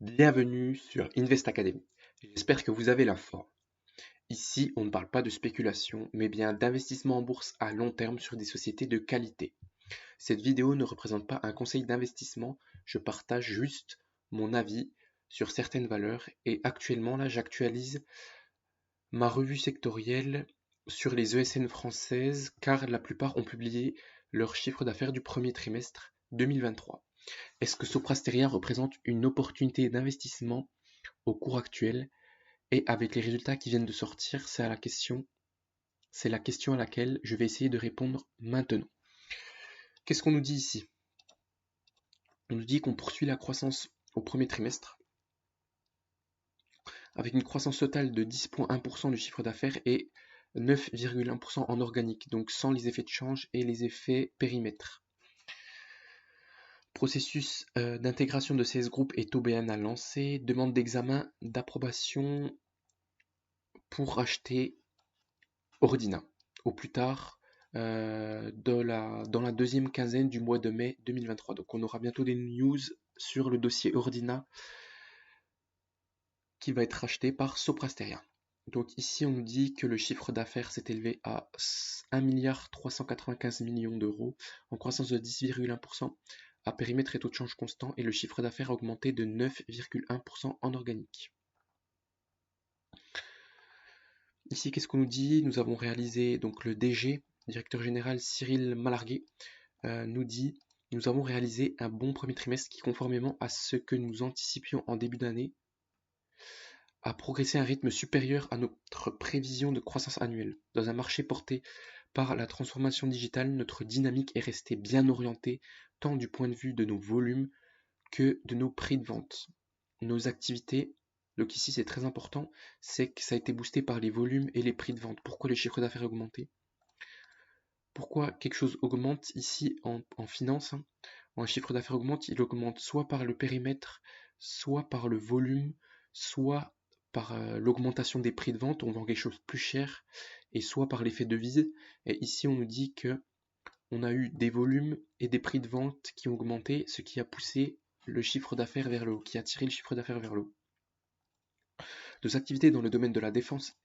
Bienvenue sur Invest Academy. J'espère que vous avez la forme. Ici, on ne parle pas de spéculation, mais bien d'investissement en bourse à long terme sur des sociétés de qualité. Cette vidéo ne représente pas un conseil d'investissement, je partage juste mon avis sur certaines valeurs et actuellement là j'actualise ma revue sectorielle sur les ESN françaises car la plupart ont publié leur chiffre d'affaires du premier trimestre 2023. Est-ce que Soprasteria représente une opportunité d'investissement au cours actuel et avec les résultats qui viennent de sortir, c'est la question à laquelle je vais essayer de répondre maintenant. Qu'est-ce qu'on nous dit ici? On nous dit qu'on poursuit la croissance au premier trimestre avec une croissance totale de 10,1% du chiffre d'affaires et 9,1% en organique, donc sans les effets de change et les effets périmètres. Processus d'intégration de CS Group et Tobéana lancé, demande d'examen d'approbation pour acheter Ordina, au plus tard dans la deuxième quinzaine du mois de mai 2023. Donc on aura bientôt des news sur le dossier Ordina qui va être racheté par Soprasteria. Donc ici on nous dit que le chiffre d'affaires s'est élevé à 1,395 milliard d'euros en croissance de 10,1% à périmètre et taux de change constant et le chiffre d'affaires a augmenté de 9,1% en organique. Ici, qu'est-ce qu'on nous dit? Nous avons réalisé, donc le DG, directeur général Cyril Malarguet, nous dit: nous avons réalisé un bon premier trimestre qui, conformément à ce que nous anticipions en début d'année, a progressé à un rythme supérieur à notre prévision de croissance annuelle. Dans un marché porté par la transformation digitale, notre dynamique est restée bien orientée, tant du point de vue de nos volumes que de nos prix de vente. Nos activités, donc ici c'est très important, c'est que ça a été boosté par les volumes et les prix de vente. Pourquoi les chiffres d'affaires ont augmenté? Pourquoi quelque chose augmente ici en finance, un chiffre d'affaires augmente, il augmente soit par le périmètre, soit par le volume, soit par l'augmentation des prix de vente, on vend quelque chose plus cher, et soit par l'effet de devise. Et ici on nous dit que on a eu des volumes et des prix de vente qui ont augmenté, ce qui a poussé le chiffre d'affaires vers le haut, qui a tiré le chiffre d'affaires vers le haut. Nos activités dans le domaine de la défense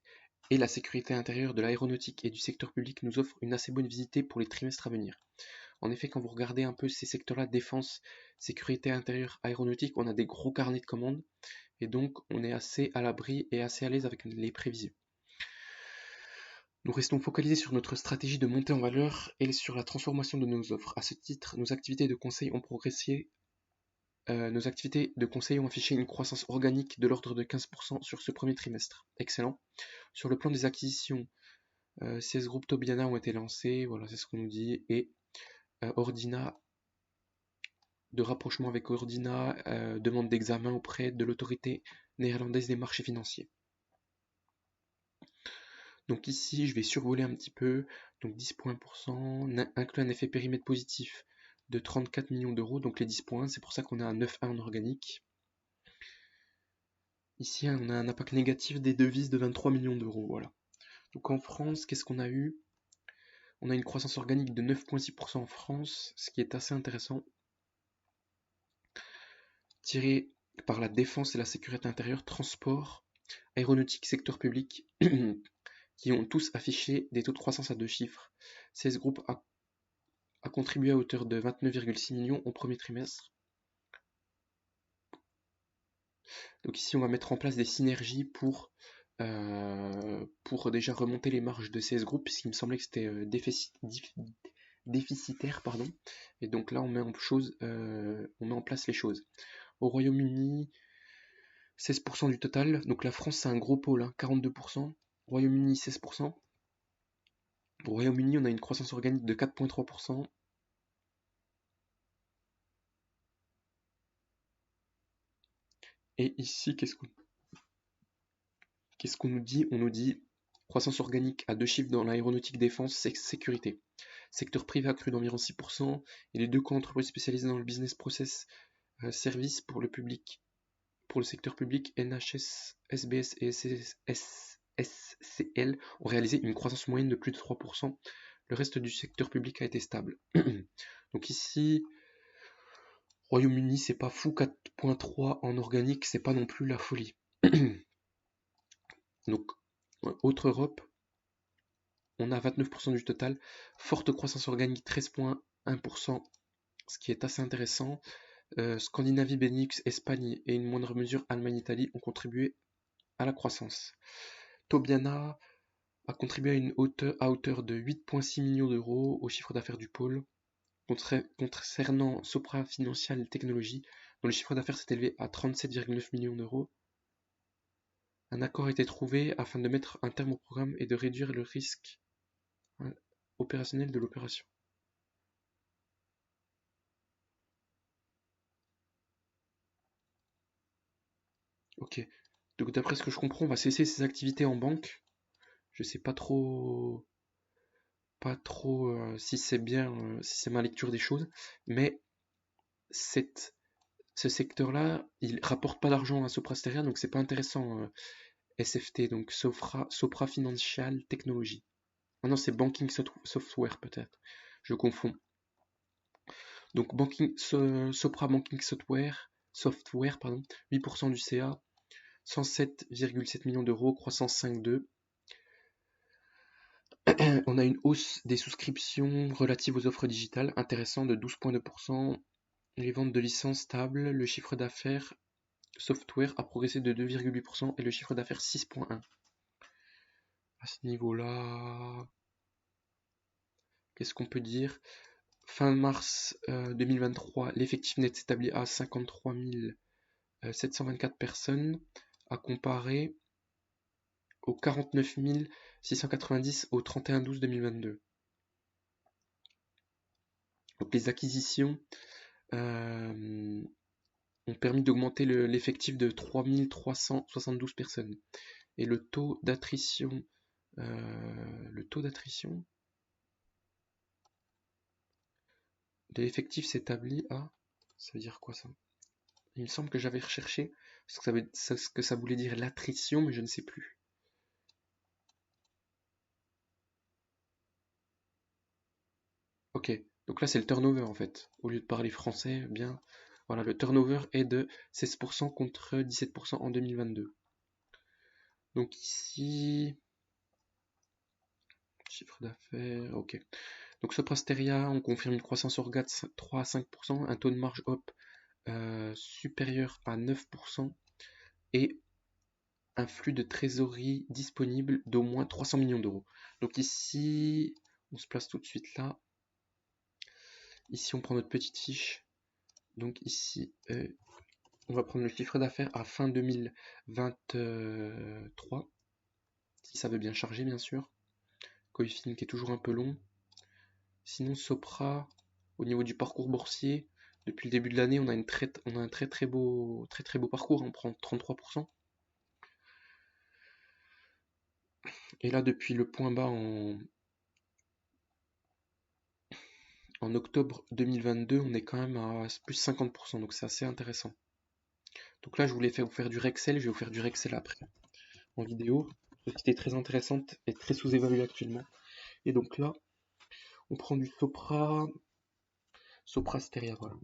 et la sécurité intérieure, de l'aéronautique et du secteur public nous offrent une assez bonne visibilité pour les trimestres à venir. En effet, quand vous regardez un peu ces secteurs-là, défense, sécurité intérieure, aéronautique, on a des gros carnets de commandes et donc on est assez à l'abri et assez à l'aise avec les prévisions. Nous restons focalisés sur notre stratégie de montée en valeur et sur la transformation de nos offres. À ce titre, nos activités de conseil ont progressé. Nos activités de conseil ont affiché une croissance organique de l'ordre de 15% sur ce premier trimestre. Excellent. Sur le plan des acquisitions, CS Group Tobéana ont été lancés, voilà, c'est ce qu'on nous dit, et Ordina, de rapprochement avec Ordina, demande d'examen auprès de l'autorité néerlandaise des marchés financiers. Donc ici, je vais survoler un petit peu, donc 10 points inclut un effet périmètre positif de 34 millions d'euros, donc les 10 points, c'est pour ça qu'on a un 9,1 en organique. Ici, on a un impact négatif des devises de 23 millions d'euros, voilà. Donc en France, qu'est-ce qu'on a eu? On a une croissance organique de 9,6% en France, ce qui est assez intéressant, tiré par la défense et la sécurité intérieure, transport, aéronautique, secteur public, qui ont tous affiché des taux de croissance à deux chiffres. CS Group a contribué à hauteur de 29,6 millions au premier trimestre. Donc ici, on va mettre en place des synergies pour déjà remonter les marges de CS Group, puisqu'il me semblait que c'était déficitaire, pardon. Et donc là, on met en place les choses. Au Royaume-Uni, 16% du total. Donc la France, c'est un gros pôle, 42%. Royaume-Uni, 16%. Au Royaume-Uni, on a une croissance organique de 4,3%. Et ici, qu'est-ce qu'on nous dit? On nous dit croissance organique à deux chiffres dans l'aéronautique, défense, sécurité. Secteur privé accru d'environ 6%. Et les deux co-entreprises spécialisées dans le business process service pour le public, pour le secteur public, NHS, SBS et SCL ont réalisé une croissance moyenne de plus de 3%. Le reste du secteur public a été stable. Donc ici, Royaume-Uni, c'est pas fou, 4.3 en organique, c'est pas non plus la folie. Donc, autre Europe, on a 29% du total. Forte croissance organique, 13,1%, ce qui est assez intéressant. Scandinavie, Benelux, Espagne et une moindre mesure Allemagne, Italie ont contribué à la croissance. Tobiana a contribué à hauteur de 8,6 millions d'euros au chiffre d'affaires du pôle. Concernant Sopra Financial Technologies, dont le chiffre d'affaires s'est élevé à 37,9 millions d'euros, un accord a été trouvé afin de mettre un terme au programme et de réduire le risque opérationnel de l'opération. Ok, donc d'après ce que je comprends, on va cesser ses activités en banque. Je sais pas trop si c'est bien, si c'est ma lecture des choses, mais ce secteur-là, il rapporte pas d'argent à Sopra Steria, donc c'est pas intéressant. SFT, donc Sopra Financial Technology. Ah non, c'est Banking Software peut-être. Je confonds. Donc Sopra Banking Software, pardon, 8% du CA, 107,7 millions d'euros, croissance 5,2. On a une hausse des souscriptions relatives aux offres digitales, intéressant de 12,2%. Les ventes de licences stables, le chiffre d'affaires software a progressé de 2,8% et le chiffre d'affaires 6,1%. À ce niveau-là, qu'est-ce qu'on peut dire? Fin mars 2023, l'effectif net s'établit à 53 724 personnes, à comparer aux 49 690 au 31/12/2022. Donc les acquisitions ont permis d'augmenter l'effectif de 3 372 personnes. Et le taux d'attrition, de l'effectif s'établit à... Ça veut dire quoi ça? Il me semble que j'avais recherché ce que ça voulait dire l'attrition, mais je ne sais plus. Ok, donc là c'est le turnover en fait. Au lieu de parler français, bien, voilà, le turnover est de 16% contre 17% en 2022. Donc ici, chiffre d'affaires, ok. Donc Sopra Steria, on confirme une croissance orga de 3 à 5%, un taux de marge op supérieur à 9% et un flux de trésorerie disponible d'au moins 300 millions d'euros. Donc ici, on se place tout de suite là. Ici, on prend notre petite fiche. Donc ici, on va prendre le chiffre d'affaires à fin 2023, si ça veut bien charger, bien sûr. Coefficient qui est toujours un peu long. Sinon, Sopra, au niveau du parcours boursier, depuis le début de l'année, on a un très beau parcours, on prend 33%. Et là, depuis le point bas en octobre 2022, on est quand même à plus 50%, donc c'est assez intéressant. Donc là, je voulais vous faire du Rexel, je vais vous faire du Rexel après, en vidéo. Société très intéressante et très sous-évaluée actuellement. Et donc là, on prend du Sopra Steria, voilà.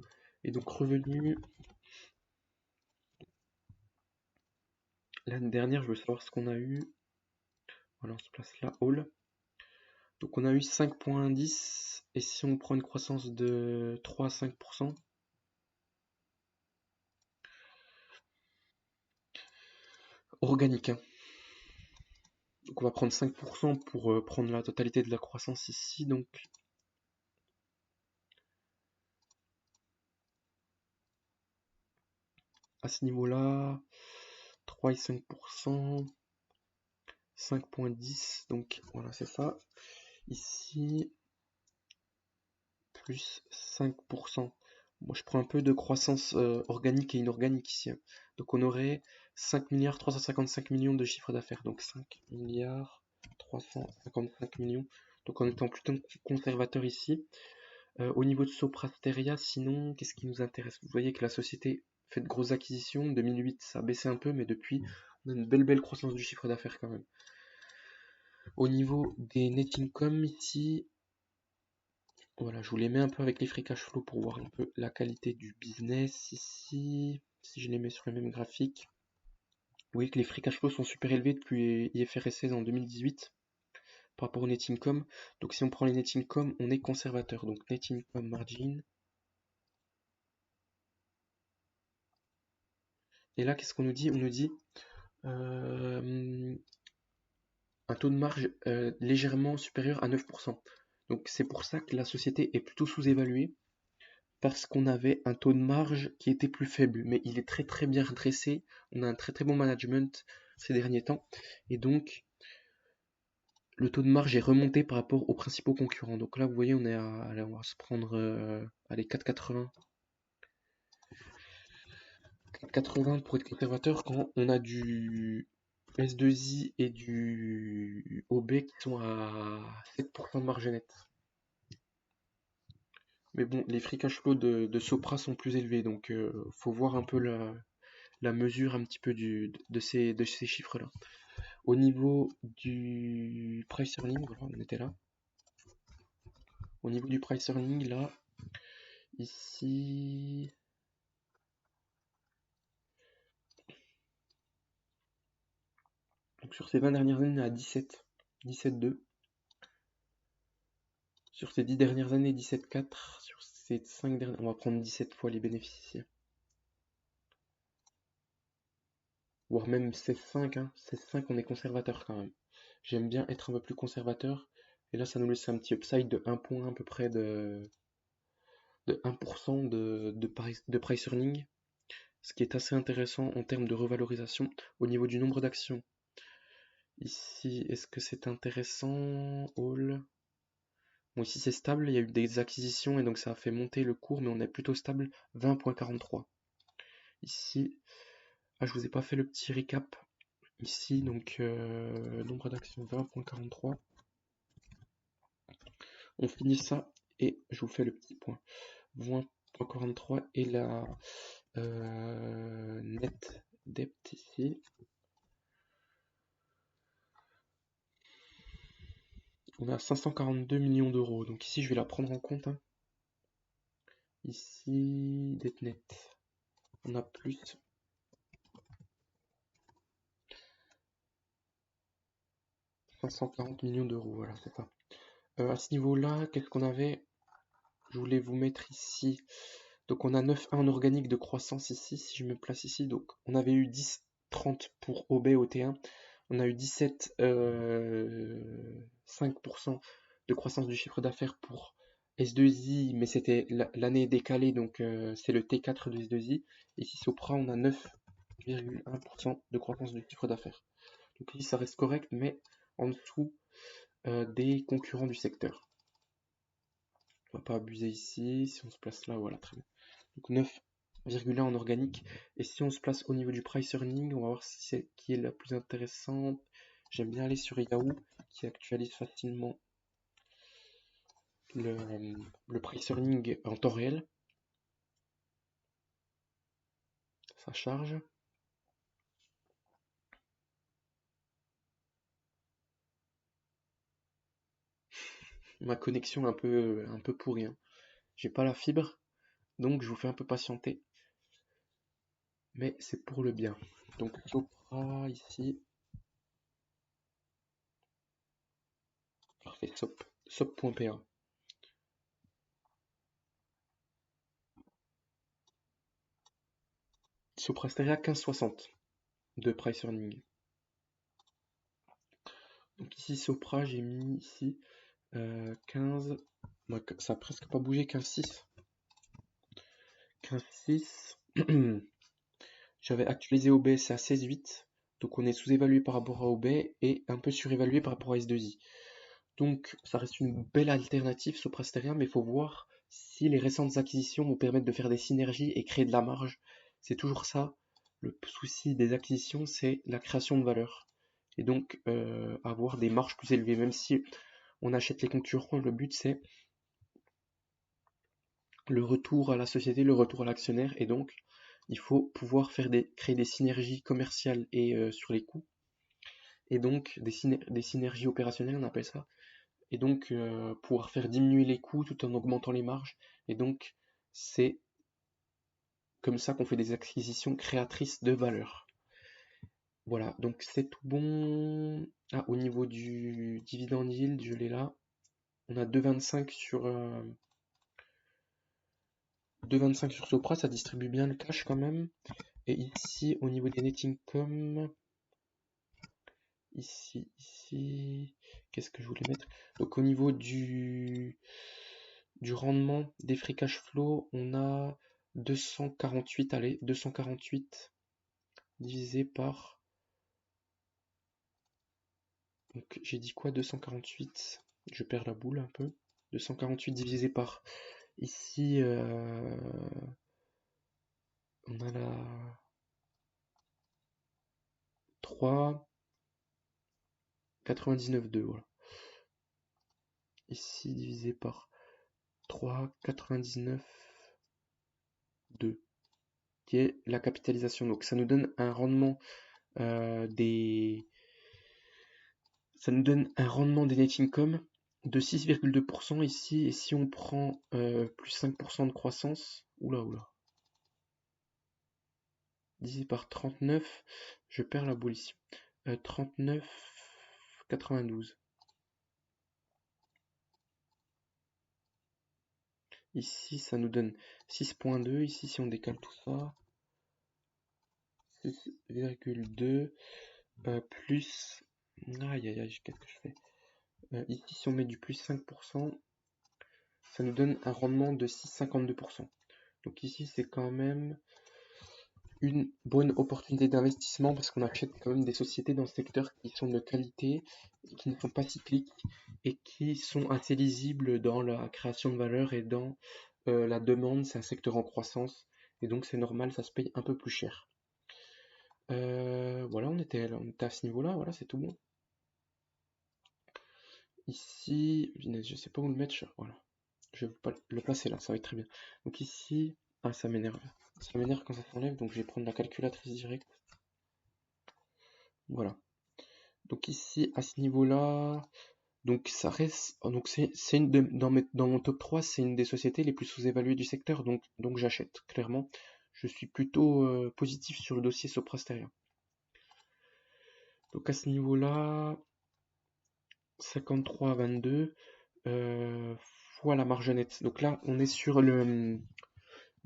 Et donc revenu, l'année dernière, je veux savoir ce qu'on a eu. Voilà, on se place là, All. Donc on a eu 5,10, et si on prend une croissance de 3 à 5%, organique, hein. Donc on va prendre 5% pour prendre la totalité de la croissance ici. Donc à ce niveau-là, 3 et 5%, 5,10, donc voilà, c'est ça. Ici, plus 5%. Moi, je prends un peu de croissance organique et inorganique ici, hein. Donc on aurait 5 milliards 355 millions de chiffre d'affaires. Donc 5 milliards 355 millions. Donc en étant plutôt conservateur ici. Au niveau de Sopra Steria, sinon, qu'est-ce qui nous intéresse? Vous voyez que la société fait de grosses acquisitions. 2008, ça a baissé un peu, mais depuis, on a une belle croissance du chiffre d'affaires quand même. Au niveau des net income ici, Voilà, je vous les mets un peu avec les free cash flow pour voir un peu la qualité du business ici. Si je les mets sur le même graphique, vous voyez que les free cash flow sont super élevés depuis IFRS 16 en 2018 par rapport au net income. Donc si on prend les net income, on est conservateur. Donc net income margin. Et là, qu'est-ce qu'on nous dit? On nous dit un taux de marge légèrement supérieur à 9%. Donc c'est pour ça que la société est plutôt sous-évaluée, parce qu'on avait un taux de marge qui était plus faible, mais il est très très bien redressé, on a un très très bon management ces derniers temps, et donc le taux de marge est remonté par rapport aux principaux concurrents. Donc là vous voyez on est à, allez, on va se prendre allez, 4,80 pour être conservateur quand on a du S2I et du OB qui sont à 7% de marge nette. Mais bon, les free cash flow de Sopra sont plus élevés, donc faut voir un peu la mesure un petit peu de ces chiffres-là. Au niveau du price earning, voilà, on était là. Au niveau du price earning, là, ici, donc sur ces 20 dernières années, on est à 17,2. Sur ces 10 dernières années, 17,4. Sur ces 5 dernières, on va prendre 17 fois les bénéfices ici. Voire même 16,5, hein. 16,5, on est conservateur quand même. J'aime bien être un peu plus conservateur. Et là, ça nous laisse un petit upside de 1 point à peu près de 1% de price earning, ce qui est assez intéressant en termes de revalorisation. Au niveau du nombre d'actions, ici, est-ce que c'est intéressant? All. Bon, ici c'est stable, il y a eu des acquisitions et donc ça a fait monter le cours, mais on est plutôt stable, 20,43. Ici, je vous ai pas fait le petit recap. Ici, donc, nombre d'actions 20,43. On finit ça et je vous fais le petit point. 20,43 et la net debt ici. On a 542 millions d'euros. Donc ici, je vais la prendre en compte, hein. Ici, dette net. On a plus 540 millions d'euros. Voilà, c'est ça. À ce niveau-là, qu'est-ce qu'on avait? Je voulais vous mettre ici. Donc on a 9,1 en organique de croissance ici, si je me place ici. Donc on avait eu 10,30 pour OB au T1. On a eu 17,5% de croissance du chiffre d'affaires pour S2I, mais c'était l'année décalée, donc c'est le T4 de S2I. Ici Sopra, on a 9,1% de croissance du chiffre d'affaires. Donc ici ça reste correct, mais en dessous des concurrents du secteur. On va pas abuser ici, si on se place là, voilà, très bien. Donc 9,1 en organique. Et si on se place au niveau du price earning, on va voir si c'est qui est la plus intéressante. J'aime bien aller sur Yahoo, qui actualise facilement le price earning en temps réel. Ça charge. Ma connexion est un peu pourrie, hein. J'ai pas la fibre, donc je vous fais un peu patienter. Mais c'est pour le bien. Donc Sopra ici. Parfait, sop.pa. Sopra Steria 15,60 de price earning. Donc ici Sopra, j'ai mis ici 15. Ça a presque pas bougé, 15,6. 15,6. J'avais actualisé OBS à 16,8. Donc on est sous-évalué par rapport à OB et un peu surévalué par rapport à S2I. Donc ça reste une belle alternative Sopra Steria, mais il faut voir si les récentes acquisitions vont permettre de faire des synergies et créer de la marge. C'est toujours ça. Le souci des acquisitions, c'est la création de valeur. Et donc avoir des marges plus élevées, même si on achète les concurrents, le but c'est le retour à la société, le retour à l'actionnaire, et donc il faut pouvoir créer des synergies commerciales et sur les coûts, et donc des synergies opérationnelles, on appelle ça, et donc pouvoir faire diminuer les coûts tout en augmentant les marges. Et donc c'est comme ça qu'on fait des acquisitions créatrices de valeur. Voilà, donc c'est tout bon. Ah, au niveau du dividend yield, je l'ai là. On a 2,25 sur 2,25 sur Sopra, ça distribue bien le cash quand même. Et ici, au niveau des net income, ici, qu'est-ce que je voulais mettre? Donc au niveau du rendement des free cash flow, on a 248, allez, 248 divisé par... Donc j'ai dit quoi? 248, je perds la boule un peu. 248 divisé par... Ici, on a la 3, 99,2, voilà. Ici, divisé par 3, 99,2, qui est la capitalisation. Donc ça nous donne un rendement ça nous donne un rendement des net income de 6,2% ici, et si on prend plus 5% de croissance, oula, divisé par 39, je perds la boule ici, 39,92. Ici, ça nous donne 6,2. Ici, si on décale tout ça, 6,2 plus... Aïe, aïe, aïe, qu'est-ce que je fais? Ici, si on met du plus 5%, ça nous donne un rendement de 6,52%. Donc ici, c'est quand même une bonne opportunité d'investissement parce qu'on achète quand même des sociétés dans ce secteur qui sont de qualité, qui ne sont pas cycliques et qui sont assez lisibles dans la création de valeur et dans la demande. C'est un secteur en croissance et donc c'est normal, ça se paye un peu plus cher. Voilà, on était à ce niveau-là, voilà, c'est tout bon. Ici, je sais pas où le mettre, voilà. Je vais pas le placer là, ça va être très bien. Donc ici, ah ça m'énerve. Ça m'énerve quand ça s'enlève, donc je vais prendre la calculatrice directe. Voilà. Donc ici, à ce niveau-là, donc ça reste, donc c'est dans mon top 3, c'est une des sociétés les plus sous-évaluées du secteur, donc j'achète, clairement. Je suis plutôt positif sur le dossier Sopra Steria. Donc à ce niveau-là, 53,22 fois la marge nette. Donc là, on est sur le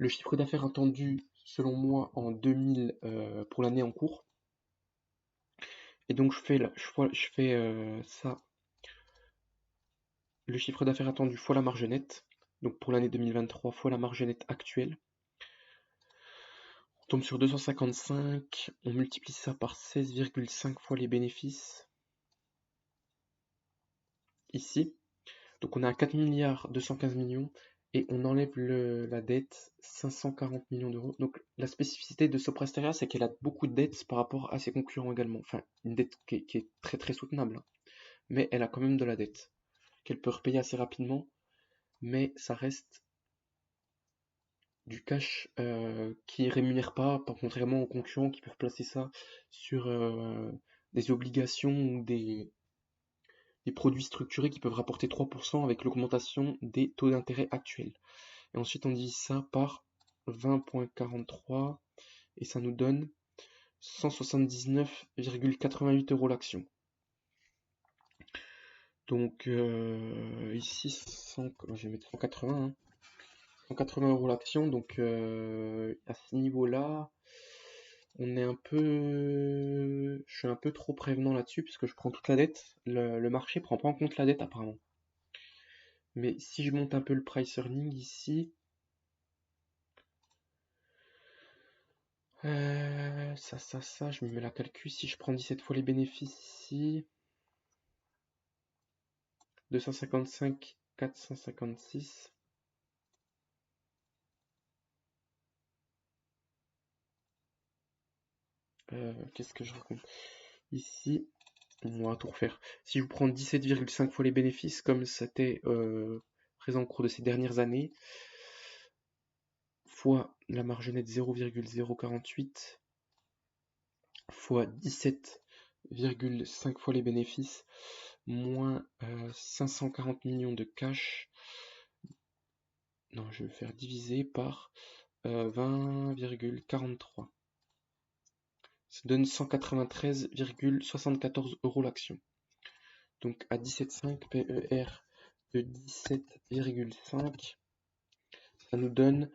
chiffre d'affaires attendu, selon moi, en 2000 pour l'année en cours. Et donc je fais ça, le chiffre d'affaires attendu fois la marge nette. Donc pour l'année 2023 fois la marge nette actuelle. On tombe sur 255, on multiplie ça par 16,5 fois les bénéfices. Ici. Donc on a 4 milliards 215 millions et on enlève la dette 540 millions d'euros. Donc la spécificité de Sopra Steria, c'est qu'elle a beaucoup de dettes par rapport à ses concurrents également. Enfin, une dette qui est très très soutenable, hein. Mais elle a quand même de la dette qu'elle peut repayer assez rapidement, mais ça reste du cash qui ne rémunère pas, contrairement aux concurrents qui peuvent placer ça sur des obligations ou des produits structurés qui peuvent rapporter 3% avec l'augmentation des taux d'intérêt actuels. Et ensuite on divise ça par 20,43 et ça nous donne 179,88 € l'action. Donc ici, je vais mettre 180, hein. 180 € l'action, donc à ce niveau-là, je suis un peu trop prévenant là-dessus puisque je prends toute la dette. Le marché prend pas en compte la dette apparemment. Mais si je monte un peu le price earning ici, ça, je me mets la calcul. Si je prends 17 fois les bénéfices ici, 255, 456. Qu'est-ce que je raconte? Ici, on va tout refaire. Si je prends 17,5 fois les bénéfices, comme c'était présent au cours de ces dernières années, fois la marge nette 0,048, fois 17,5 fois les bénéfices, moins 540 millions de cash. Non, je vais faire diviser par 20,43. Ça donne 193,74 euros l'action. Donc à 17,5 PER de 17,5, ça nous donne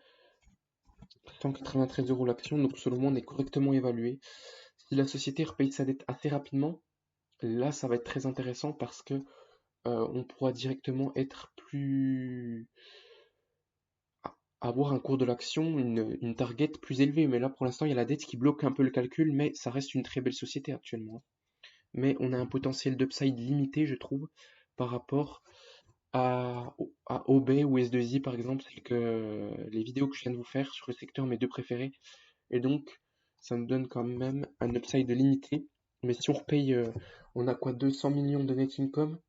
193 euros l'action. Donc selon moi, on est correctement évalué. Si la société repaye sa dette assez rapidement, là, ça va être très intéressant parce que on pourra directement être plus avoir un cours de l'action, une target plus élevée. Mais là, pour l'instant, il y a la dette qui bloque un peu le calcul, mais ça reste une très belle société actuellement. Mais on a un potentiel d'upside limité, je trouve, par rapport à OB ou S2I, par exemple, c'est que les vidéos que je viens de vous faire sur le secteur, mes deux préférés. Et donc, ça nous donne quand même un upside limité. Mais si on repaye, on a quoi, 200 millions de net income,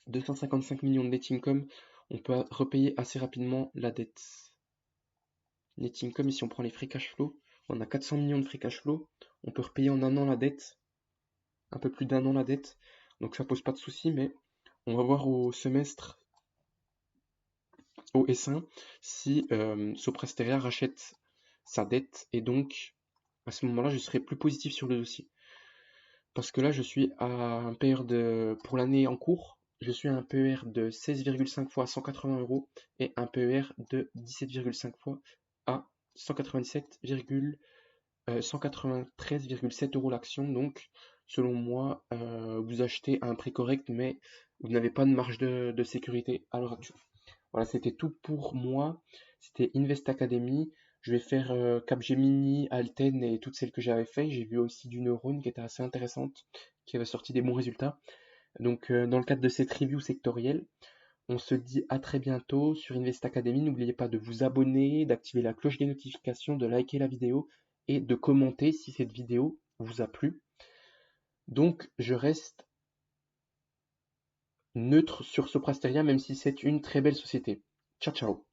255 millions de net income, on peut repayer assez rapidement la dette. Net income, si on prend les free cash flow, on a 400 millions de free cash flow, on peut repayer en un an la dette, un peu plus d'un an la dette, donc ça pose pas de souci, mais on va voir au semestre, au S1, si Soprasteria rachète sa dette, et donc à ce moment-là, je serai plus positif sur le dossier. Parce que là, je suis à un PER pour l'année en cours, je suis à un PER de 16,5 fois à 180 euros et un PER de 17,5 fois à 193,7 euros l'action. Donc, selon moi, vous achetez à un prix correct, mais vous n'avez pas de marge de sécurité à l'heure actuelle. Voilà, c'était tout pour moi. C'était Invest Academy. Je vais faire Capgemini, Alten et toutes celles que j'avais fait. J'ai vu aussi du Neurone qui était assez intéressante, qui avait sorti des bons résultats. Donc, dans le cadre de cette review sectorielle, on se dit à très bientôt sur Invest Academy. N'oubliez pas de vous abonner, d'activer la cloche des notifications, de liker la vidéo et de commenter si cette vidéo vous a plu. Donc, je reste neutre sur Soprasteria, même si c'est une très belle société. Ciao, ciao.